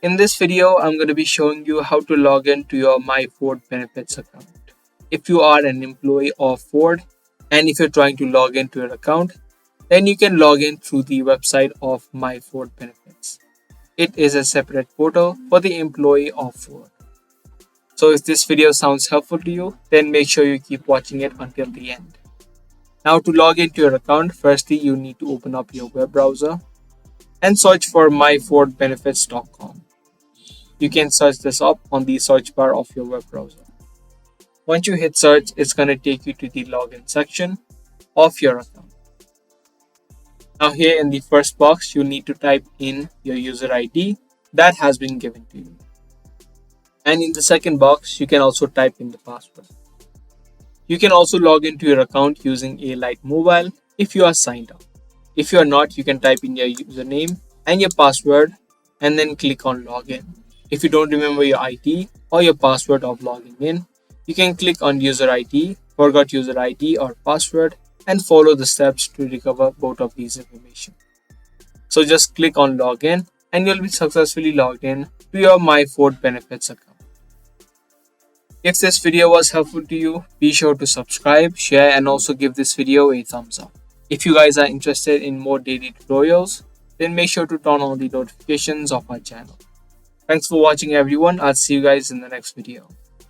In this video, I'm going to be showing you how to log in to your MyFordBenifits account. If you are an employee of Ford and if you're trying to log into your account, then you can log in through the website of MyFordBenifits. It is a separate portal for the employee of Ford. So if this video sounds helpful to you, then make sure you keep watching it until the end. Now to log into your account, firstly you need to open up your web browser and search for myfordbenifits.com. You can search this up on the search bar of your web browser. Once you hit search, it's going to take you to the login section of your account. Now here in the first box, you need to type in your user ID that has been given to you. And in the second box, you can also type in the password. You can also log into your account using a light mobile if you are signed up. If you are not, you can type in your username and your password and then click on login. If you don't remember your ID or your password of logging in, you can click on user ID, forgot user ID or password, and follow the steps to recover both of these information. So just click on login and you'll be successfully logged in to your MyFordBenifits account. If this video was helpful to you, be sure to subscribe, share, and also give this video a thumbs up. If you guys are interested in more daily tutorials, then make sure to turn on the notifications of our channel. Thanks for watching everyone. I'll see you guys in the next video.